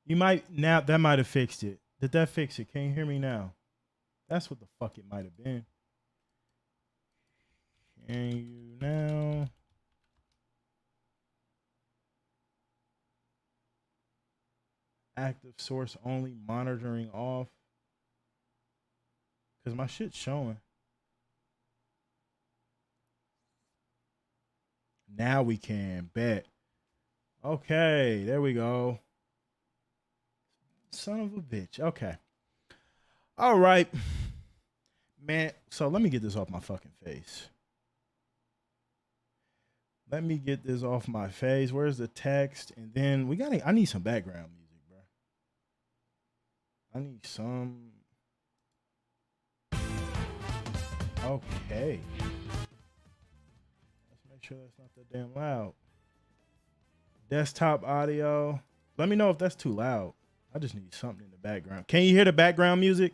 You might now that might have fixed it. Did that fix it? Can you hear me now? That's what the fuck it might have been. Can you now? Active source only, monitoring off. Cause my shit's showing. Now we can bet. Okay, there we go. Son of a bitch. Okay. All right. Man, so let me get this off my fucking face. Let me get this off my face. Where's the text? And then I need some background music, bro. I need some. Okay. Let's make sure that's not that damn loud. Desktop audio. Let me know if that's too loud. I just need something in the background. Can you hear the background music?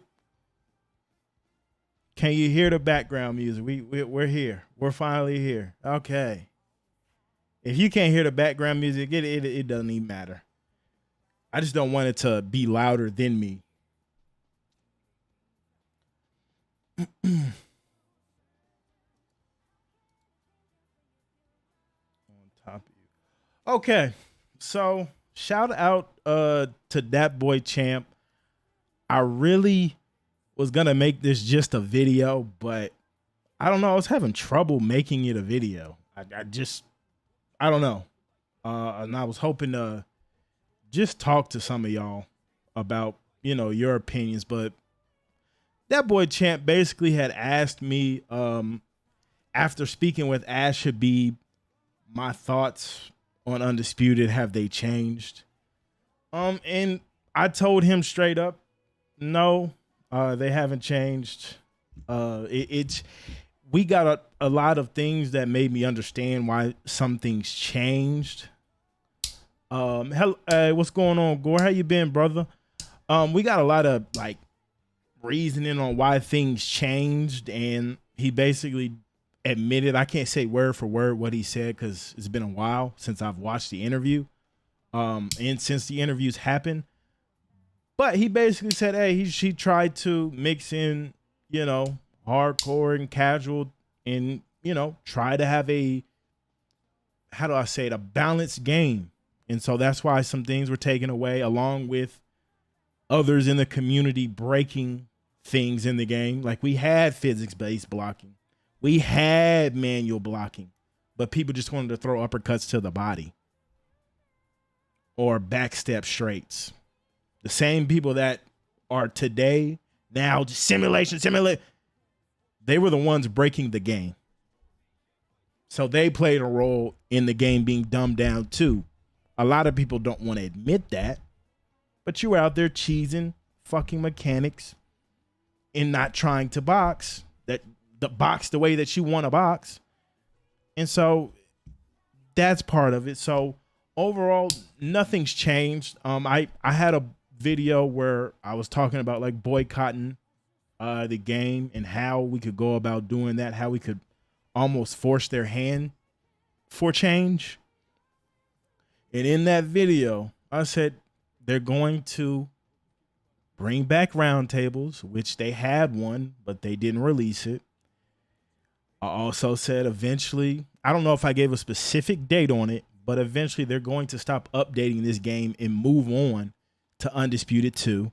Can you hear the background music? We're here. We're finally here. Okay. If you can't hear the background music, it doesn't even matter. I just don't want it to be louder than me. On top of you. Okay. So shout out to that boy champ. I really was gonna make this just a video, but I don't know. I was having trouble making it a video. I don't know. And I was hoping to just talk to some of y'all about, your opinions. But that boy champ basically had asked me, after speaking with Ash Habib, my thoughts on Undisputed, have they changed? And I told him straight up, no, they haven't changed. We got a lot of things that made me understand why some things changed. What's going on, Gore? How you been, brother? We got a lot of reasoning on why things changed, and he basically admitted, I can't say word for word what he said because it's been a while since I've watched the interview, and since the interviews happened. But he basically said, hey, he tried to mix in, hardcore and casual, and try to have a balanced game. And so that's why some things were taken away, along with others in the community breaking things in the game. Like, we had physics-based blocking, we had manual blocking, but people just wanted to throw uppercuts to the body or backstep straights. The same people that are today now just simulation, they were the ones breaking the game. So they played a role in the game being dumbed down too. A lot of people don't want to admit that, but you were out there cheesing fucking mechanics and not trying to box the way that you want to box. And so that's part of it. So overall, nothing's changed. I had a video where I was talking about boycotting the game and how we could go about doing that, how we could almost force their hand for change. And in that video, I said they're going to bring back roundtables, which they had one, but they didn't release it. I also said eventually, I don't know if I gave a specific date on it, but eventually they're going to stop updating this game and move on to Undisputed 2.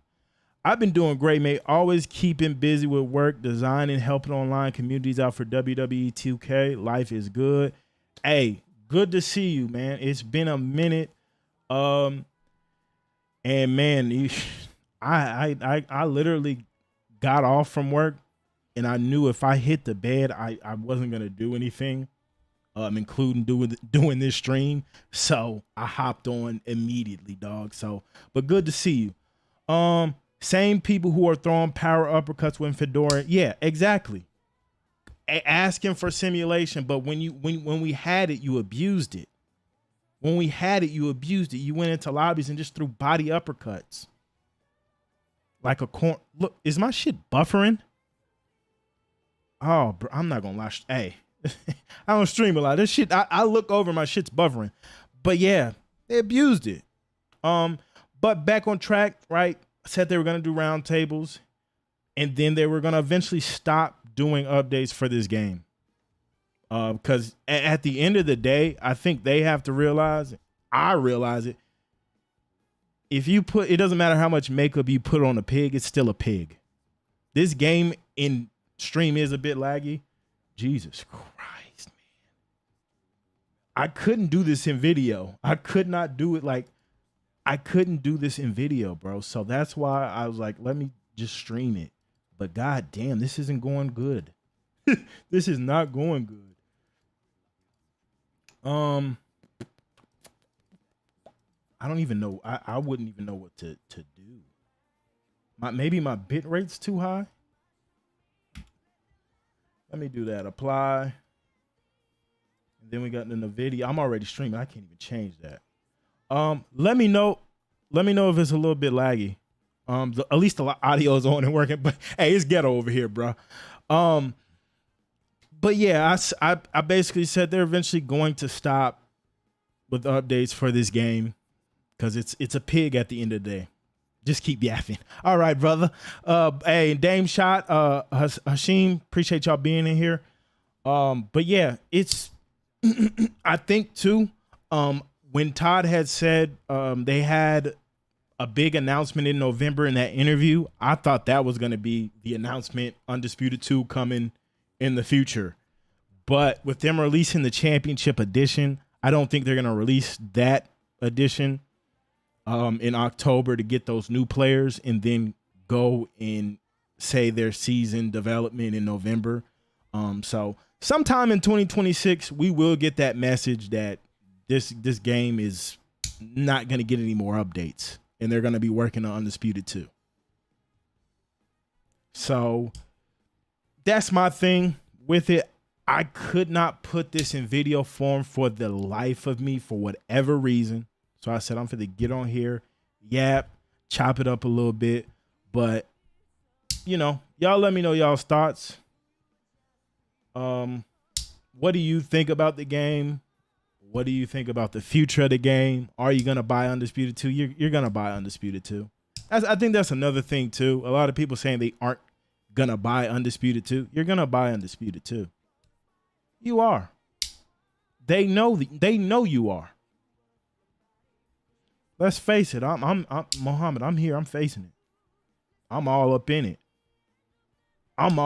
I've been doing great, mate. Always keeping busy with work, designing, helping online communities out for WWE 2K. Life is good. Hey, good to see you, man. It's been a minute. And man, I literally got off from work, and I knew if I hit the bed, I wasn't gonna do anything, including doing this stream. So I hopped on immediately, dog. So, but good to see you. Same people who are throwing power uppercuts when Fedora. Yeah, exactly. Asking for simulation, but when we had it, you abused it. When we had it, you abused it. You went into lobbies and just threw body uppercuts. Like a corn. Look, is my shit buffering? Oh, bro, I'm not gonna lie. Hey, I don't stream a lot. This shit, I look over, my shit's buffering. But yeah, they abused it. But back on track, right? Said they were going to do roundtables, and then they were going to eventually stop doing updates for this game. Because at the end of the day, I think they have to realize, I realize it, if you put, it doesn't matter how much makeup you put on a pig, it's still a pig. This game in stream is a bit laggy. Jesus Christ, man. I couldn't do this in video. I could not do it like, I couldn't do this in video, bro. So that's why I was like, let me just stream it. But god damn, this isn't going good. This is not going good. I don't even know. I wouldn't even know what to do. Maybe my bit rate's too high. Let me do that. Apply. And then we got in the video. I'm already streaming. I can't even change that. Let me know if it's a little bit laggy. At least the audio is on and working. But hey, it's ghetto over here, bro. But yeah, I basically said they're eventually going to stop with updates for this game because it's a pig at the end of the day. Just keep yapping. All right, brother. Hey, Dame Shot, Hashim, appreciate y'all being in here. But yeah, it's I think too. When Todd had said they had a big announcement in November in that interview, I thought that was going to be the announcement, Undisputed 2 coming in the future. But with them releasing the championship edition, I don't think they're going to release that edition in October to get those new players and then go and say their season development in November. So sometime in 2026, we will get that message that this game is not going to get any more updates, and they're going to be working on Undisputed 2. So that's my thing with it. I could not put this in video form for the life of me for whatever reason. So I said, I'm finna get on here, chop it up a little bit. But, you know, y'all let me know y'all's thoughts. What do you think about the game? What do you think about the future of the game? Are you going to buy Undisputed 2? You're going to buy Undisputed 2. I think that's another thing, too. A lot of people saying they aren't going to buy Undisputed 2. You're going to buy Undisputed 2. You are. They know you are. Let's face it. I'm Muhammad. I'm here. I'm facing it. I'm all up in it. I'm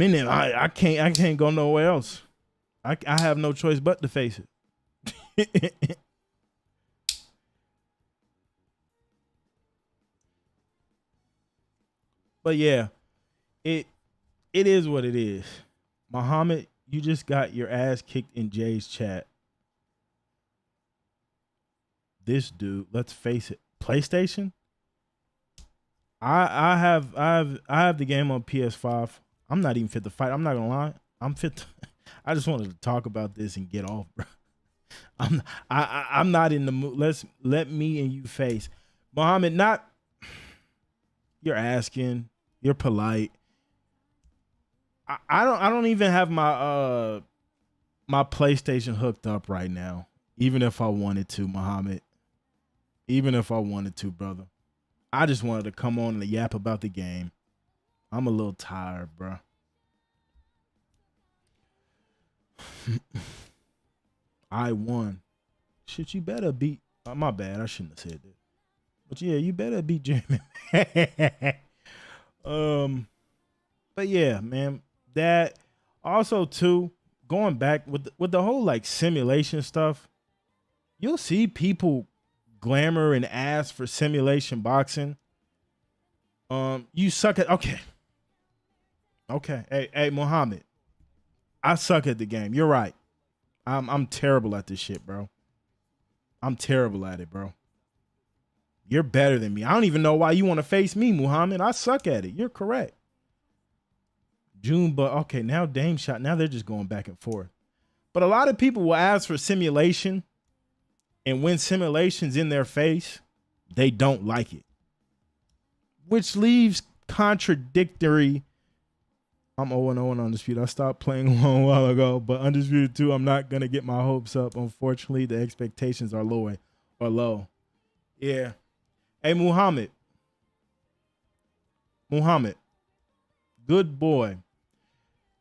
in it. I can't go nowhere else. I have no choice but to face it. But yeah, it is what it is. Muhammad, you just got your ass kicked in Jay's chat. This dude, let's face it, PlayStation. I have the game on PS5. I'm not even fit to fight. I'm not gonna lie. I'm fit to, I just wanted to talk about this and get off, bro. I'm not in the mood. Let me and you face. Muhammad, you're asking, you're polite. I don't even have my my PlayStation hooked up right now. Even if I wanted to, Muhammad. Even if I wanted to, brother. I just wanted to come on and yap about the game. I'm a little tired, bro. I won. Shit, you better beat. My bad. I shouldn't have said that. But yeah, you better beat Jeremy. But yeah, man. That also too, going back with the whole like simulation stuff, you'll see people glamour and ask for simulation boxing. You suck at okay. Hey, Muhammad. I suck at the game. You're right. I'm terrible at this shit, bro. I'm terrible at it, bro. You're better than me. I don't even know why you want to face me, Muhammad. I suck at it. You're correct. June, but okay, now Dame Shot. Now they're just going back and forth. But a lot of people will ask for simulation, and when simulation's in their face, they don't like it, which leaves contradictory I'm 0-0 on Undisputed. I stopped playing a long while ago, but Undisputed 2, I'm not going to get my hopes up. Unfortunately, the expectations are low. Yeah. Hey, Muhammad. Good boy.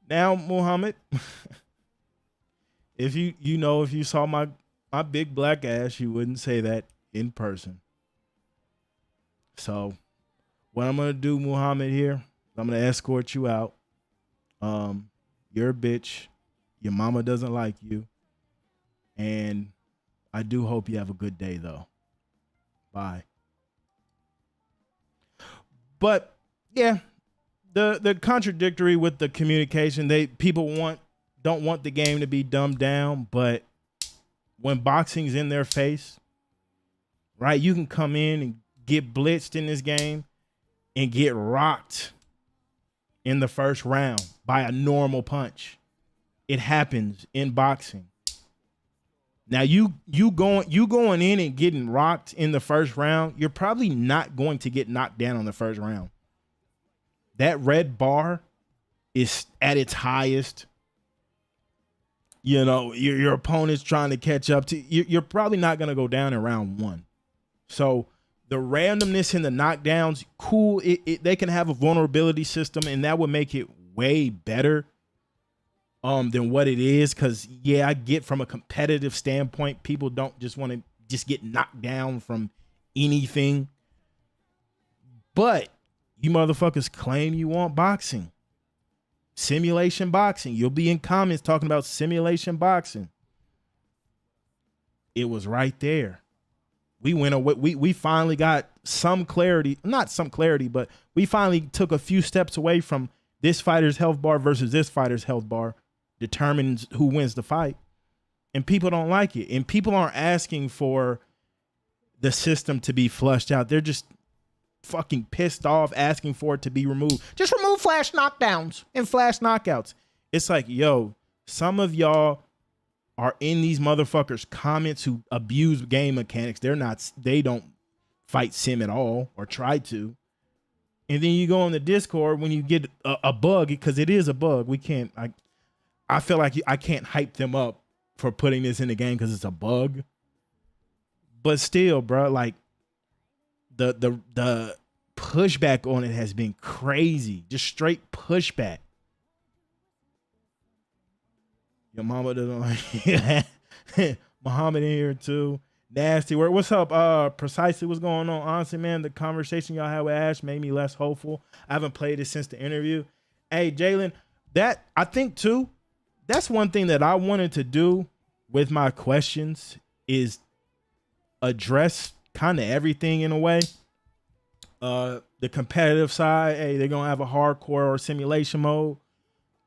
Now, Muhammad, if you saw my big black ass, you wouldn't say that in person. So what I'm going to do, Muhammad, here, I'm going to escort you out. You're a bitch. Your mama doesn't like you. And I do hope you have a good day, though. Bye. But yeah, the contradictory with the communication, people don't want the game to be dumbed down, but when boxing's in their face, right, you can come in and get blitzed in this game and get rocked in the first round by a normal punch. It happens in boxing. Now you going in and getting rocked in the first round, you're probably not going to get knocked down on the first round. That red bar is at its highest. You know, your opponent's trying to catch up to you. You're probably not going to go down in round one. So the randomness in the knockdowns, cool. They can have a vulnerability system, and that would make it way better than what it is. Because, yeah, I get from a competitive standpoint, people don't just want to just get knocked down from anything. But you motherfuckers claim you want boxing. Simulation boxing. You'll be in comments talking about simulation boxing. It was right there. We went away. We finally got some clarity. Not some clarity, but we finally took a few steps away from this fighter's health bar versus this fighter's health bar determines who wins the fight. And people don't like it. And people aren't asking for the system to be flushed out. They're just fucking pissed off asking for it to be removed. Just remove flash knockdowns and flash knockouts. It's like, yo, some of y'all are in these motherfuckers' comments who abuse game mechanics. They don't fight sim at all or try to. And then you go on the Discord when you get a bug, because it is a bug. I feel like I can't hype them up for putting this in the game because it's a bug. But still, bro, like the pushback on it has been crazy. Just straight pushback. Your mama doesn't like Muhammad in here too. Nasty word. What's up? Precisely what's going on? Honestly, man, the conversation y'all had with Ash made me less hopeful. I haven't played it since the interview. Hey, Jalen, that I think too, that's one thing that I wanted to do with my questions is address kind of everything in a way. The competitive side, hey, they're gonna have a hardcore or simulation mode.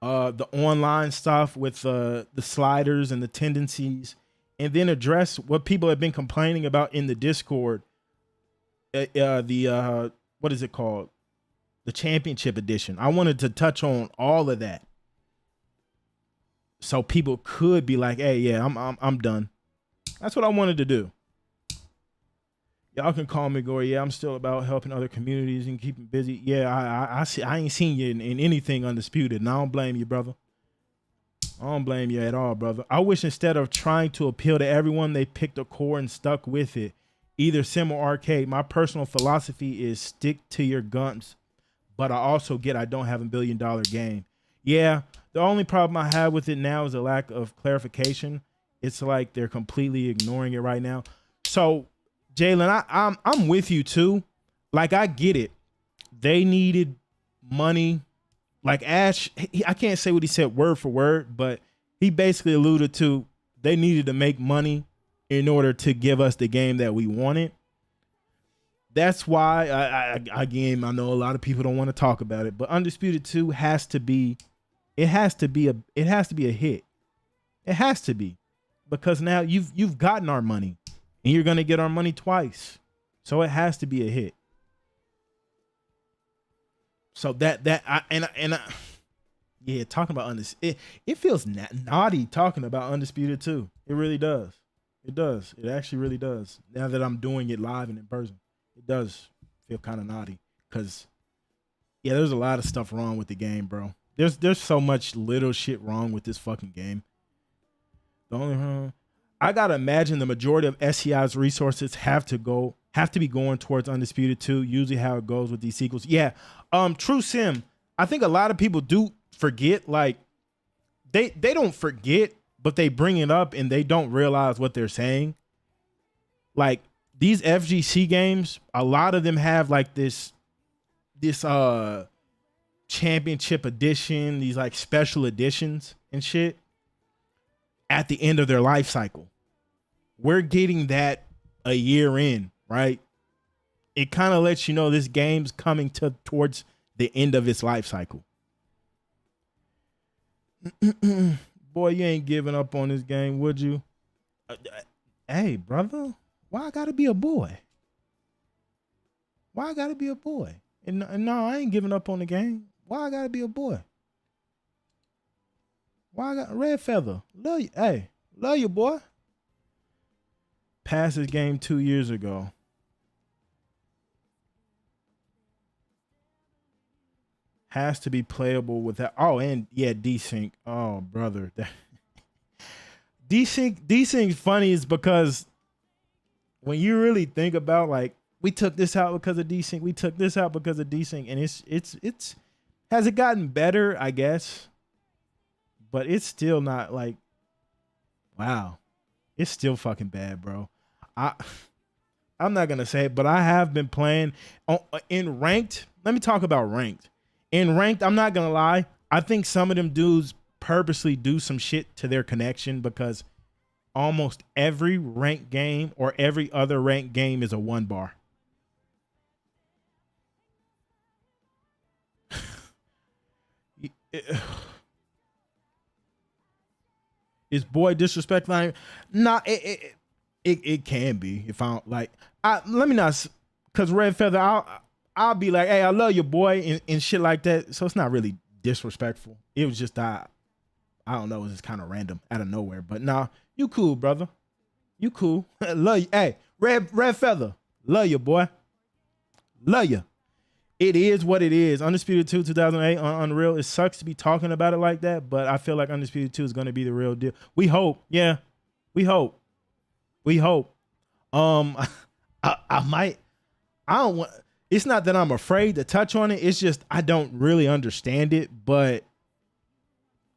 The online stuff with the sliders and the tendencies, and then address what people have been complaining about in the Discord. What is it called? The Championship Edition. I wanted to touch on all of that, so people could be like, "Hey, yeah, I'm done." That's what I wanted to do. Y'all can call me Gory. Yeah, I'm still about helping other communities and keeping busy. Yeah, I see. I ain't seen you in anything Undisputed, and I don't blame you, brother. I don't blame you at all, brother. I wish instead of trying to appeal to everyone, they picked a core and stuck with it. Either sim or arcade. My personal philosophy is stick to your guns, but I also get I don't have $1 billion game. Yeah, the only problem I have with it now is a lack of clarification. It's like they're completely ignoring it right now. So, Jalen, I'm with you too. Like, I get it. They needed money. Like Ash, I can't say what he said word for word, but he basically alluded to they needed to make money in order to give us the game that we wanted. That's why I know a lot of people don't want to talk about it, but Undisputed 2 has to be a hit. It has to be, because now you've gotten our money. And you're going to get our money twice. So it has to be a hit. So yeah, talking about Undisputed, it feels naughty talking about Undisputed too. It really does. It does. It actually really does. Now that I'm doing it live and in person, it does feel kind of naughty because, yeah, there's a lot of stuff wrong with the game, bro. There's so much little shit wrong with this fucking game. The only I gotta imagine the majority of SCI's resources have to be going towards Undisputed 2. Usually how it goes with these sequels. Yeah. True Sim. I think a lot of people do forget, like they don't forget, but they bring it up and they don't realize what they're saying. Like these FGC games, a lot of them have like this championship edition, these like special editions and shit at the end of their life cycle. We're getting that a year in, right? It kind of lets you know this game's coming towards the end of its life cycle. Boy, you ain't giving up on this game, would you? Hey, brother, why I gotta be a boy? Why I gotta be a boy? And no, I ain't giving up on the game. Why I gotta be a boy? Why I got Red Feather? Love you. Hey, love you, boy. Passed this game 2 years ago. Has to be playable with that. Oh, and yeah, desync. Oh, brother. Desync funny is because when you really think about, like, we took this out because of desync, we took this out because of desync, and it's has it gotten better? I guess, but it's still not like, wow, it's still fucking bad, bro. I'm not gonna say it, but I have been playing in ranked. Let me talk about ranked. In ranked, I'm not gonna lie. I think some of them dudes purposely do some shit to their connection because almost every ranked game or every other ranked game is a 1 bar. Is boy disrespectful? Nah, it can be if I don't like. Let me not, cause Red Feather, I'll be like, hey, I love your boy and shit like that. So it's not really disrespectful. It was just I don't know, it was just kind of random out of nowhere. But nah, you cool, brother. You cool. Love you. Hey, Red Feather, love you, boy. Love you. It is what it is. Undisputed 2 2008 on Unreal. It sucks to be talking about it like that, but I feel like Undisputed 2 is going to be the real deal. We hope. Yeah. We hope. We hope. I might. I don't want. It's not that I'm afraid to touch on it. It's just I don't really understand it, but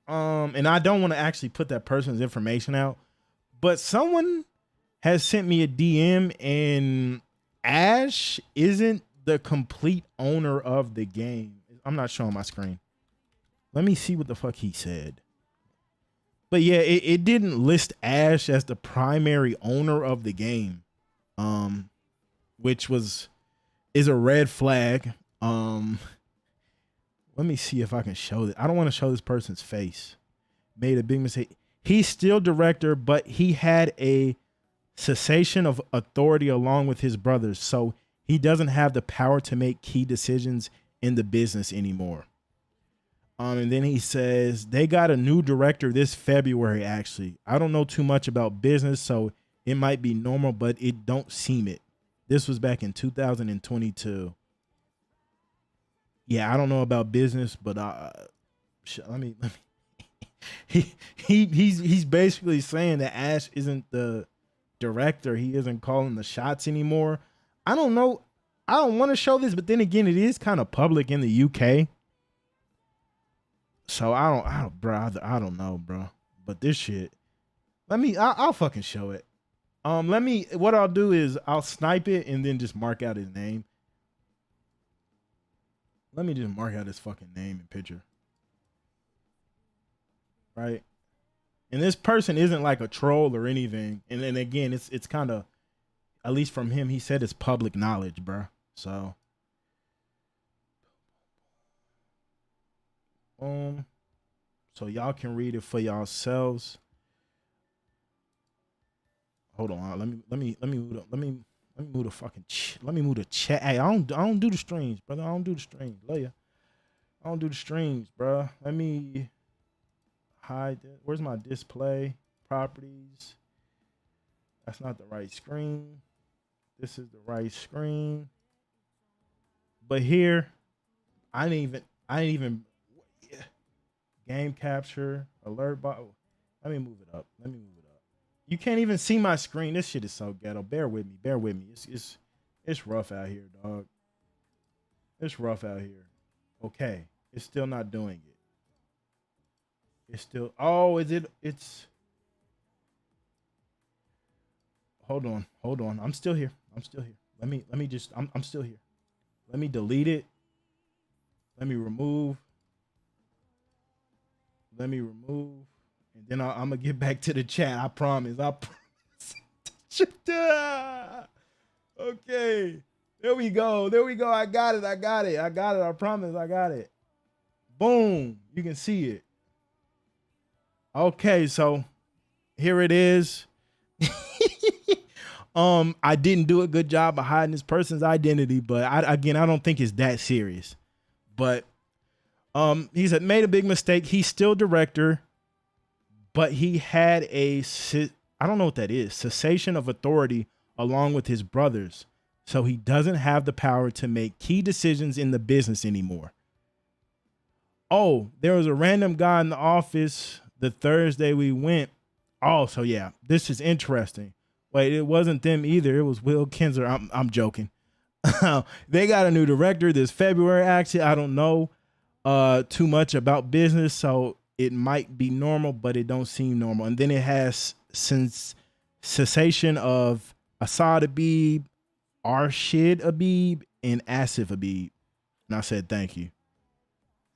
and I don't want to actually put that person's information out. But someone has sent me a DM, and Ash isn't the complete owner of the game. I'm not showing my screen. Let me see what the fuck he said. But yeah, it didn't list Ash as the primary owner of the game, which is a red flag. Let me see if I can show it. I don't want to show this person's face. Made a big mistake. He's still director, but he had a cessation of authority along with his brothers, so he doesn't have the power to make key decisions in the business anymore. And then he says they got a new director this February, actually. I don't know too much about business, so it might be normal, but it don't seem it. This was back in 2022. Yeah, I don't know about business, but let me he's basically saying that Ash isn't the director. He isn't calling the shots anymore. I don't know. I don't want to show this, but then again, it is kind of public in the UK. So I don't know, bro. But this shit, I'll fucking show it. What I'll do is I'll snipe it and then just mark out his name. Let me just mark out his fucking name and picture. Right? And this person isn't like a troll or anything. And then again, it's kind of, at least from him, he said it's public knowledge, bro. So, so y'all can read it for yourselves. Hold on, let me move the fucking let me move the chat. Hey, I don't do the streams, brother. I don't do the streams. Love ya. I don't do the streams, bro. Let me hide that. Where's my display properties? That's not the right screen. This is the right screen. But here, I didn't even Game capture, alert bot. Let me move it up. You can't even see my screen. This shit is so ghetto. Bear with me. It's rough out here, dog. It's rough out here. Okay. It's still not doing it. It's still, oh, is it? It's, hold on. I'm still here. Let me just, I'm still here. Let me delete it. Let me remove. And then I'm gonna get back to the chat. I promise. Okay. There we go. I got it. I promise. I got it. Boom. You can see it. Okay, so here it is. I didn't do a good job of hiding this person's identity, but I don't think it's that serious. But he said made a big mistake. He's still director, but he had I don't know what that is, cessation of authority along with his brothers. So he doesn't have the power to make key decisions in the business anymore. Oh, there was a random guy in the office the Thursday we went. Oh, so yeah, this is interesting. Wait, it wasn't them either. It was Will Kinzer. I'm joking. They got a new director this February. Actually, I don't know too much about business, so it might be normal, but it don't seem normal. And then it has since cessation of Asad Abib, Arshid Abib, and Asif Abib. And I said thank you.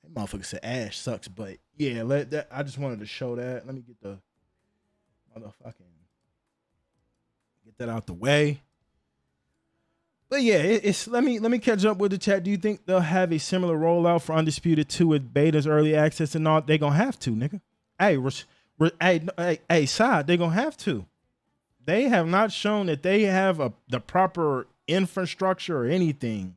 That motherfucker said Ash sucks, but yeah, I just wanted to show that. Let me get the motherfucking get that out the way. But yeah, it's let me catch up with the chat. Do you think they'll have a similar rollout for Undisputed 2 with betas, early access, and all? They gonna have to, nigga. Hey, Saad, they gonna have to. They have not shown that they have the proper infrastructure or anything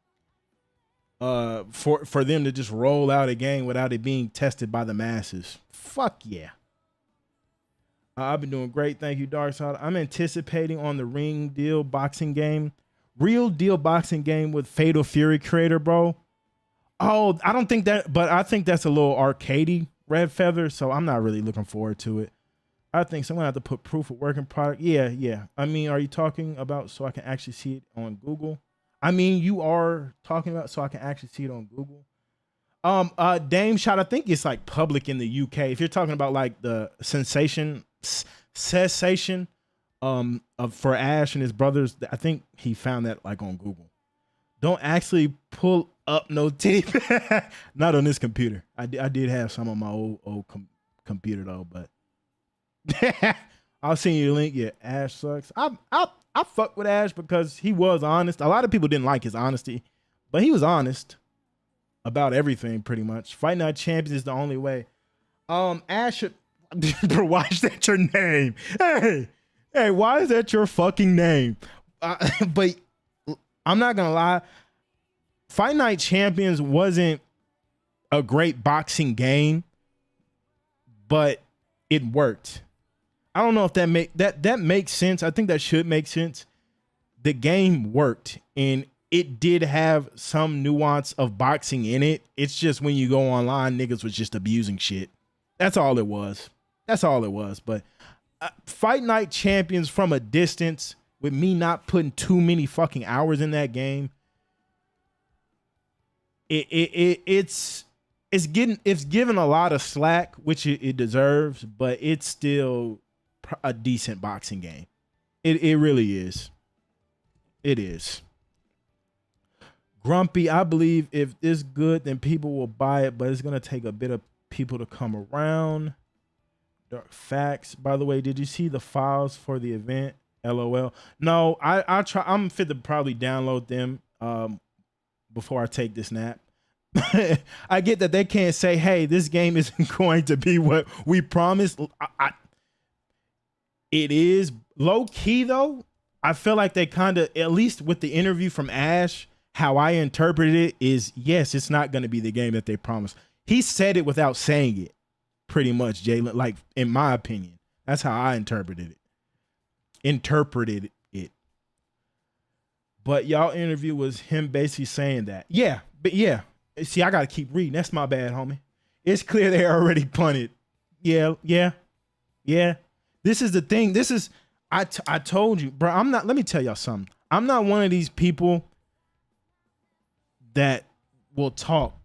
for them to just roll out a game without it being tested by the masses. Fuck yeah. I've been doing great. Thank you, Darkside. I'm anticipating on the Ring Deal boxing game. Real Deal boxing game with Fatal Fury creator, bro. Oh, I don't think that, but I think that's a little arcadey, Red Feather, so I'm not really looking forward to it. I think someone have to put proof of working product. Yeah. I mean, are you talking about so I can actually see it on Google? I mean, you are talking about so I can actually see it on Google. Dame Shot, I think it's like public in the UK. If you're talking about like the cessation for Ash and his brothers, I think he found that like on Google. Don't actually pull up no tape. Not on this computer. I did have some on my old computer though, but I'll send you the link. Yeah, Ash sucks. I fuck with Ash because he was honest. A lot of people didn't like his honesty, but he was honest about everything pretty much. Fight Night Champions is the only way. Ash should bro, why is that your name? Hey, why is that your fucking name? But I'm not gonna lie. Fight Night Champions wasn't a great boxing game, but it worked. I don't know if that makes sense. I think that should make sense. The game worked, and it did have some nuance of boxing in it. It's just when you go online, niggas was just abusing shit. That's all it was. But Fight Night Champions from a distance, with me not putting too many fucking hours in that game, it's given a lot of slack, which it deserves, but it's still a decent boxing game. It really is. It is. Grumpy, I believe if it's good, then people will buy it, but it's gonna take a bit of people to come around. Dark Facts. By the way, did you see the files for the event? LOL. No, I'll try. I'm fit to probably download them before I take this nap. I get that they can't say, hey, this game isn't going to be what we promised. It is low key though. I feel like they kind of, at least with the interview from Ash, how I interpreted it is, yes, it's not going to be the game that they promised. He said it without saying it, pretty much, Jalen. Like, in my opinion, that's how I interpreted it. But y'all interview was him basically saying that. Yeah, but yeah. See, I got to keep reading. That's my bad, homie. It's clear they already punted. Yeah. This is the thing. This is, I told you, bro, let me tell y'all something. I'm not one of these people that will talk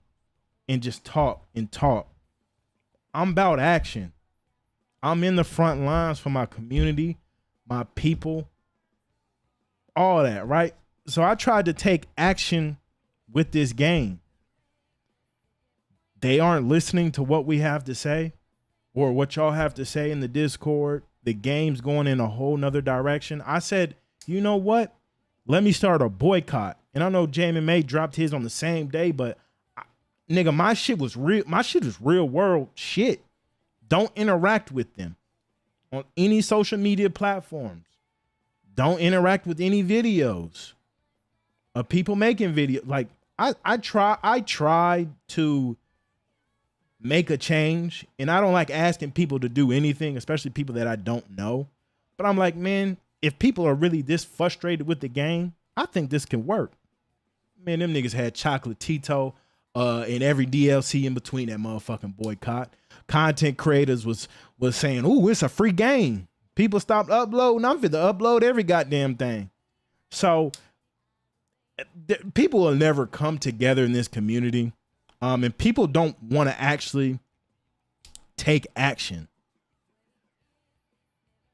and just talk and talk. I'm about action. I'm in the front lines for my community, my people, all that, right? So I tried to take action with this game. They aren't listening to what we have to say or what y'all have to say in the Discord. The game's going in a whole nother direction. I said, you know what? Let me start a boycott. And I know Jamin May dropped his on the same day, but nigga, my shit was real. My shit is real world shit. Don't interact with them on any social media platforms. Don't interact with any videos of people making videos. Like I tried to make a change, and I don't like asking people to do anything, especially people that I don't know. But I'm like, man, if people are really this frustrated with the game, I think this can work. Man, them niggas had Chocolate Tito and every DLC in between that motherfucking boycott. Content creators was saying, ooh, it's a free game. People stopped uploading. I'm fit to upload every goddamn thing. So people will never come together in this community. And people don't want to actually take action.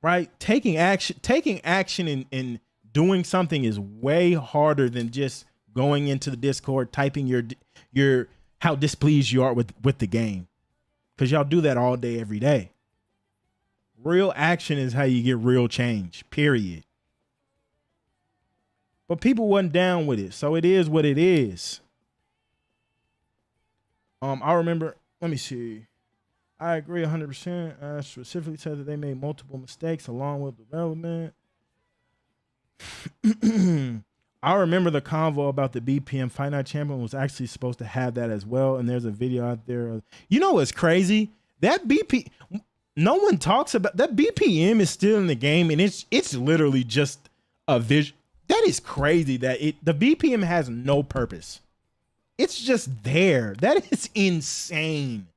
Right? Taking action and doing something is way harder than just going into the Discord, typing your how displeased you are with the game. Because y'all do that all day, every day. Real action is how you get real change, period. But people wasn't down with it, so it is what it is. I remember, let me see. I agree 100%. I specifically said that they made multiple mistakes along with development. I remember the convo about the BPM Fight Night Champion was actually supposed to have that as well. And there's a video out there. You know what's crazy? That no one talks about that. BPM is still in the game, and it's literally just a vision. That is crazy that the BPM has no purpose. It's just there. That is insane.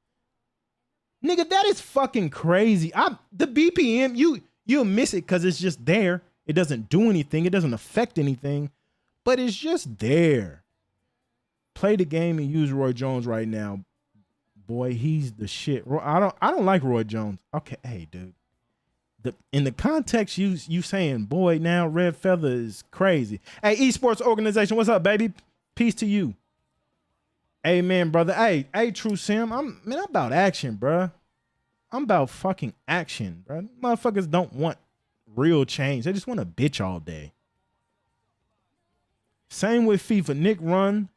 Nigga, that is fucking crazy. The BPM, you'll miss it because it's just there. It doesn't do anything. It doesn't affect anything, but it's just there. Play the game and use Roy Jones right now. Boy, he's the shit. I don't like Roy Jones. Okay, hey, dude. In the context you saying, boy, now Red Feather is crazy. Hey, esports organization, what's up, baby? Peace to you. Amen, brother. Hey, True Sim. I'm about action, bro. I'm about fucking action, bro. Motherfuckers don't want real change. They just want to bitch all day. Same with FIFA. Nick run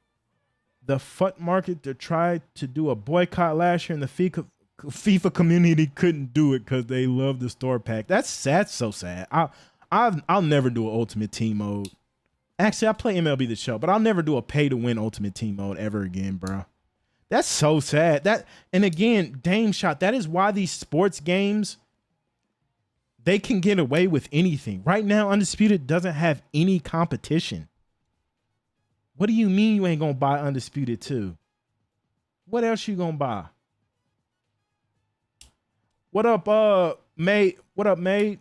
the FUT market to try to do a boycott last year, and the FIFA community couldn't do it because they love the store pack. That's so sad. I'll never do an Ultimate Team mode. Actually, I play MLB The Show, but I'll never do a pay-to-win Ultimate Team mode ever again, bro. That's so sad. And again, Dame Shot, that is why these sports games, they can get away with anything. Right now, Undisputed doesn't have any competition. What do you mean you ain't going to buy Undisputed 2? What else you going to buy? What up, mate? What up, mate?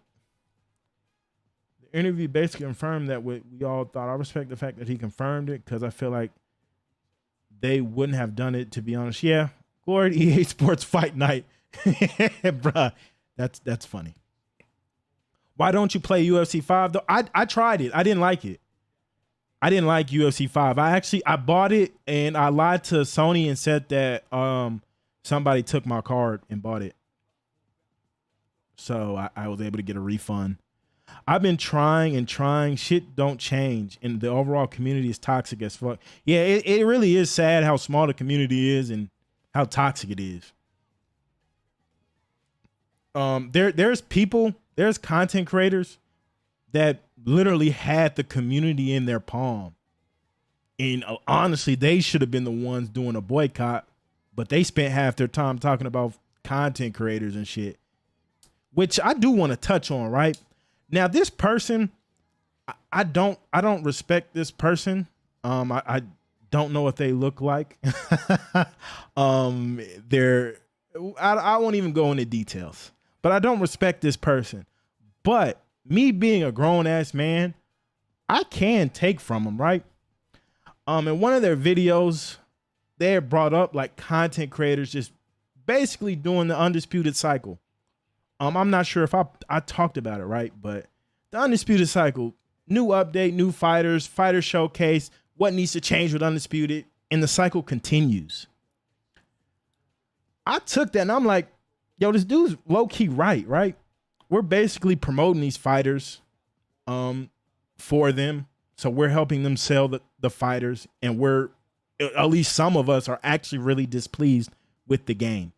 The interview basically confirmed that what we all thought. I respect the fact that he confirmed it because I feel like they wouldn't have done it, to be honest. Yeah, glory to EA Sports Fight Night. Bruh, that's funny. Why don't you play UFC 5, though? I tried it. I didn't like it. I didn't like UFC 5. I bought it, and I lied to Sony and said that somebody took my card and bought it. So I was able to get a refund. I've been trying and trying. Shit don't change. And the overall community is toxic as fuck. Yeah, it really is sad how small the community is and how toxic it is. There's content creators that literally had the community in their palm. And honestly, they should have been the ones doing a boycott, but they spent half their time talking about content creators and shit, which I do want to touch on, right? Now, this person, I don't respect this person. I don't know what they look like. They're I won't even go into details, but I don't respect this person. But me being a grown ass man, I can take from them, right? In one of their videos, they brought up like content creators just basically doing the Undisputed cycle. I'm not sure if I talked about it, right? But the Undisputed cycle, new update, new fighters, fighter showcase, what needs to change with Undisputed, and the cycle continues. I took that and I'm like, yo, this dude's low-key right? We're basically promoting these fighters for them. So we're helping them sell the fighters, and we're, at least some of us are actually really displeased with the game.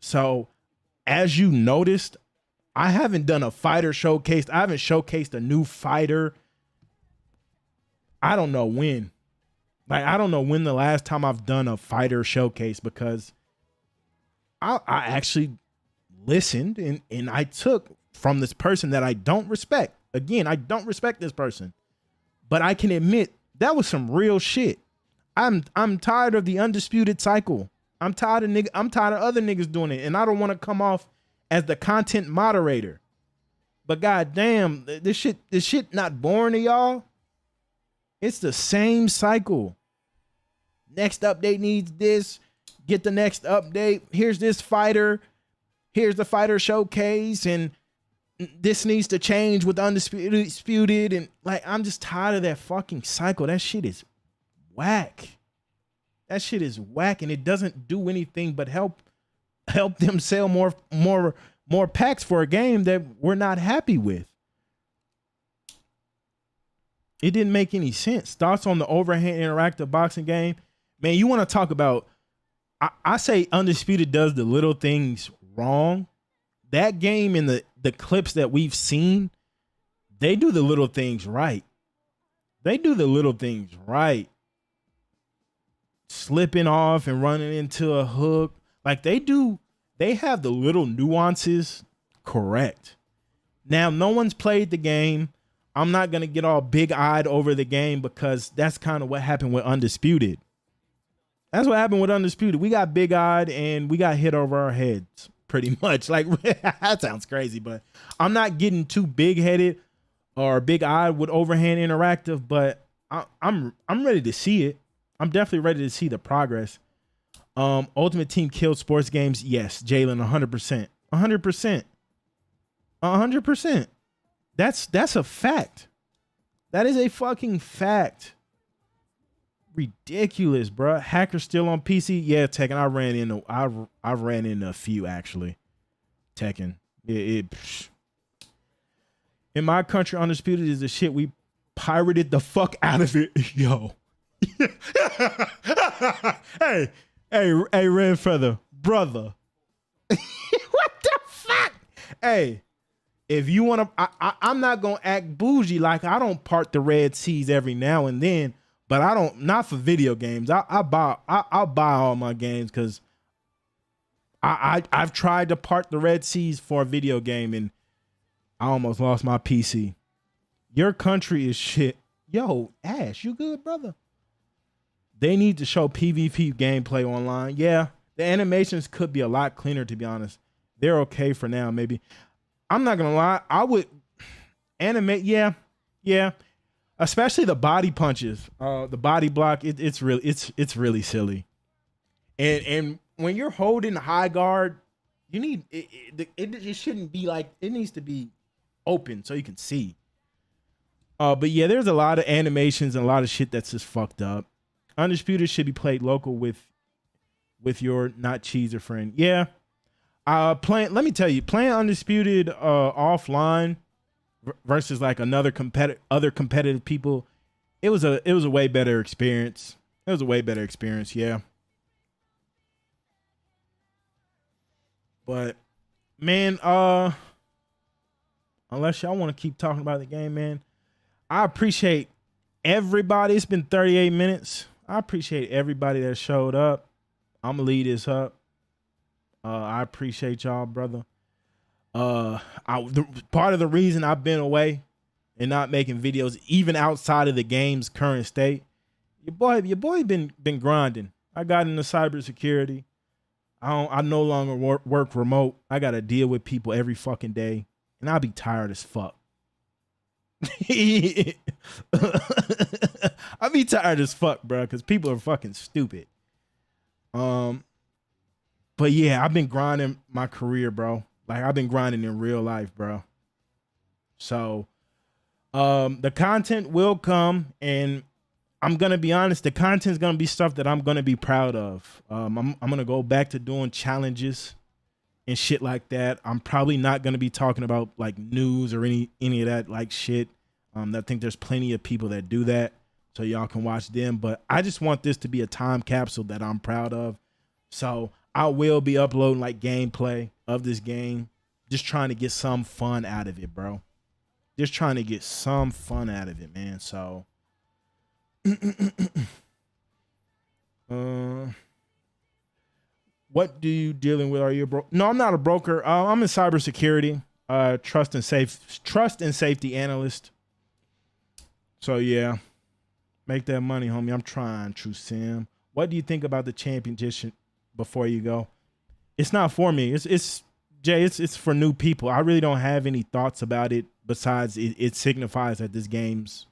So as you noticed, I haven't done a fighter showcase. I haven't showcased a new fighter. I don't know when. Like, I don't know when the last time I've done a fighter showcase, because I actually listened and I took from this person that I don't respect. Again, I don't respect this person, but I can admit that was some real shit. I'm tired of the Undisputed cycle. I'm tired of other niggas doing it, and I don't want to come off as the content moderator. But goddamn, this shit not boring to y'all. It's the same cycle. Next update needs this. Get the next update. Here's this fighter. Here's the fighter showcase, and this needs to change with Undisputed. And like, I'm just tired of that fucking cycle. That shit is whack. That shit is whack, and it doesn't do anything but help them sell more packs for a game that we're not happy with. It didn't make any sense. Thoughts on the overhand interactive boxing game? Man, you want to talk about, I say Undisputed does the little things wrong. That game and the clips that we've seen, they do the little things right. They do the little things right. Slipping off and running into a hook. Like, they have the little nuances correct. Now, no one's played the game. I'm not going to get all big-eyed over the game, because that's kind of what happened with Undisputed. That's what happened with Undisputed. We got big-eyed and we got hit over our heads, pretty much. Like, that sounds crazy, but I'm not getting too big-headed or big-eyed with overhand interactive, but I'm ready to see it. I'm definitely ready to see the progress. Ultimate Team killed sports games. Yes, Jalen, 100%. 100%. 100%. That's a fact. That is a fucking fact. Ridiculous, bro. Hacker still on PC? Yeah, Tekken. I ran into a few, actually. Tekken. In my country, Undisputed is the shit. We pirated the fuck out of it. Yo. hey, Red Feather, brother. What the fuck? Hey, if you want to, I'm not gonna act bougie. Like, I don't part the Red Seas every now and then, but I don't, not for video games. I'll buy all my games, because I've tried to part the Red Seas for a video game and I almost lost my PC. Your country is shit. Yo, Ash, you good, brother? They need to show PvP gameplay online. Yeah, the animations could be a lot cleaner, to be honest. They're okay for now, maybe. I'm not gonna lie, I would animate. Yeah, especially the body punches, the body block. It's really silly. And when you're holding high guard, you need it shouldn't be like, it needs to be open so you can see. But yeah, there's a lot of animations and a lot of shit that's just fucked up. Undisputed should be played local with your not cheeser friend. Yeah. Let me tell you, playing Undisputed offline versus like other competitive people, it was a way better experience. It was a way better experience, yeah. But man, unless y'all want to keep talking about the game, man, I appreciate everybody. It's been 38 minutes. I appreciate everybody that showed up. I'm gonna lead this up. I appreciate y'all, brother. Part of the reason I've been away and not making videos, even outside of the game's current state, Your boy been grinding. I got into cybersecurity. I no longer work remote. I gotta deal with people every fucking day, and I'll be tired as fuck. I'll be tired as fuck, bro, because people are fucking stupid. But yeah, I've been grinding my career, bro. Like I've been grinding in real life, bro. So the content will come, and I'm gonna be honest, the content's gonna be stuff that I'm gonna be proud of. I'm gonna go back to doing challenges and shit like that. I'm probably not gonna be talking about like news or any of that like shit. I think there's plenty of people that do that, so y'all can watch them. But I just want this to be a time capsule that I'm proud of. So I will be uploading like gameplay of this game, just trying to get some fun out of it, bro. Just trying to get some fun out of it, man. So what do you dealing with? Are you a broker? No, I'm not a broker. I'm in cybersecurity, trust and safety analyst. So yeah, make that money, homie. I'm trying, True Sim. What do you think about the championship before you go? It's not for me. It's Jay. It's for new people. I really don't have any thoughts about it besides it signifies that this game's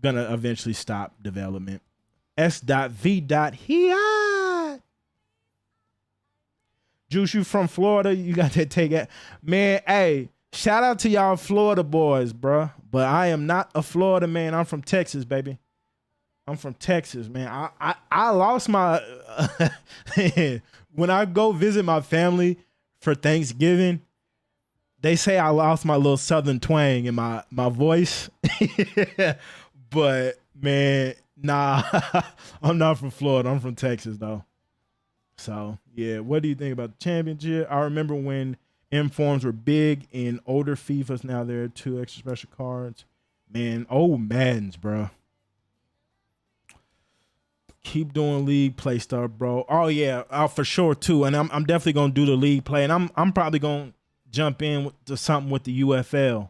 gonna eventually stop development. S.V. Here. Juice, you from Florida? You got that take it. Man, hey, shout out to y'all Florida boys, bro. But I am not a Florida man. I'm from Texas, baby. I'm from Texas, man. I lost my when I go visit my family for Thanksgiving, they say I lost my little southern twang in my voice. But man, nah, I'm not from Florida. I'm from Texas though. So yeah, what do you think about the championship? I remember when informs were big in older FIFAs. Now there are 2 extra special cards. Man, old Maddens, bro. Keep doing league play stuff, bro. Oh yeah, for sure too. And I'm definitely gonna do the league play, and I'm probably gonna jump in to something with the UFL.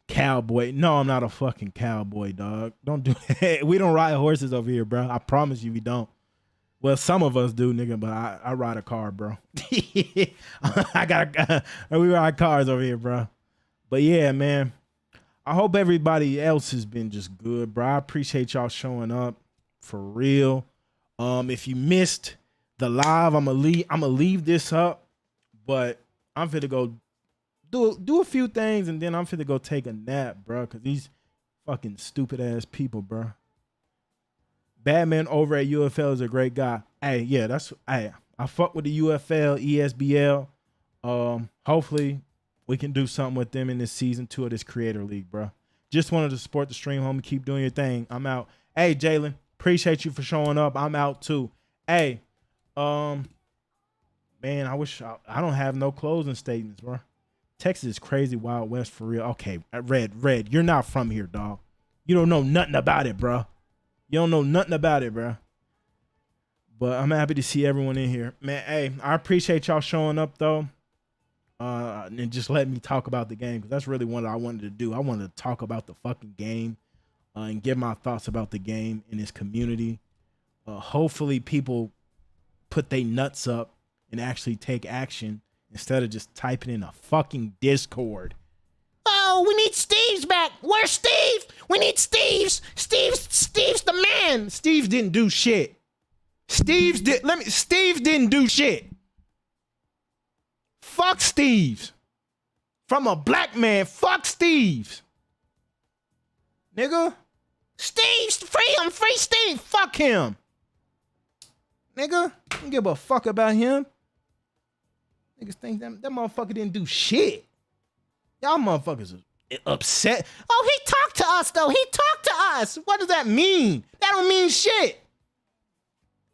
Cowboy. No, I'm not a fucking cowboy, dog. Don't do that. We don't ride horses over here, bro. I promise you we don't. Well, some of us do, nigga, but I ride a car, bro. We ride cars over here, bro. But yeah, man. I hope everybody else has been just good, bro. I appreciate y'all showing up for real. If you missed the live, I'ma leave this up, but I'm finna go do a few things, and then I'm finna go take a nap, bro, because these fucking stupid ass people, bro. Batman over at UFL is a great guy. Hey, yeah, I fuck with the UFL, ESBL. Hopefully we can do something with them in this season 2 of this creator league, bro. Just wanted to support the stream, homie. Keep doing your thing. I'm out. Hey, Jalen, appreciate you for showing up. I'm out too. Hey, man, I wish I don't have no closing statements, bro. Texas is crazy Wild West for real. Okay, Red, you're not from here, dog. You don't know nothing about it, bro. You don't know nothing about it, bro. But I'm happy to see everyone in here. Man, hey, I appreciate y'all showing up, though. And just let me talk about the game, because that's really what I wanted to do. I wanted to talk about the fucking game and give my thoughts about the game in this community. Hopefully people put their nuts up and actually take action instead of just typing in a fucking Discord. Oh, we need Steve's back. Where's Steve? We need Steve's. Steve's the man. Steve didn't do shit. Steve didn't do shit. Fuck Steve's. From a black man, fuck Steve's. Nigga. Steve's free him. Free Steve. Fuck him. Nigga. Don't give a fuck about him. Niggas think that motherfucker didn't do shit. Y'all motherfuckers are upset. Oh, he talked to us, though. He talked to us. What does that mean? That don't mean shit.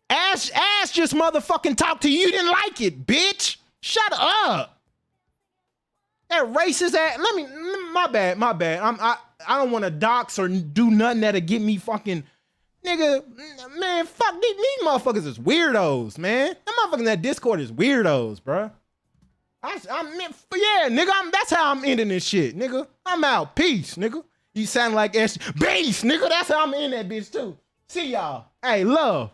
Ash just motherfucking talked to you. You didn't like it, bitch. Shut up. That racist ass. My bad. I don't want to dox or do nothing that'll get me fucking, nigga, man, fuck, these motherfuckers is weirdos, man. Them motherfuckers in that Discord is weirdos, bruh. Yeah, nigga, that's how I'm ending this shit, nigga. I'm out. Peace, nigga. You sound like S. Beast, nigga. That's how I'm in that bitch too. See y'all. Hey, love.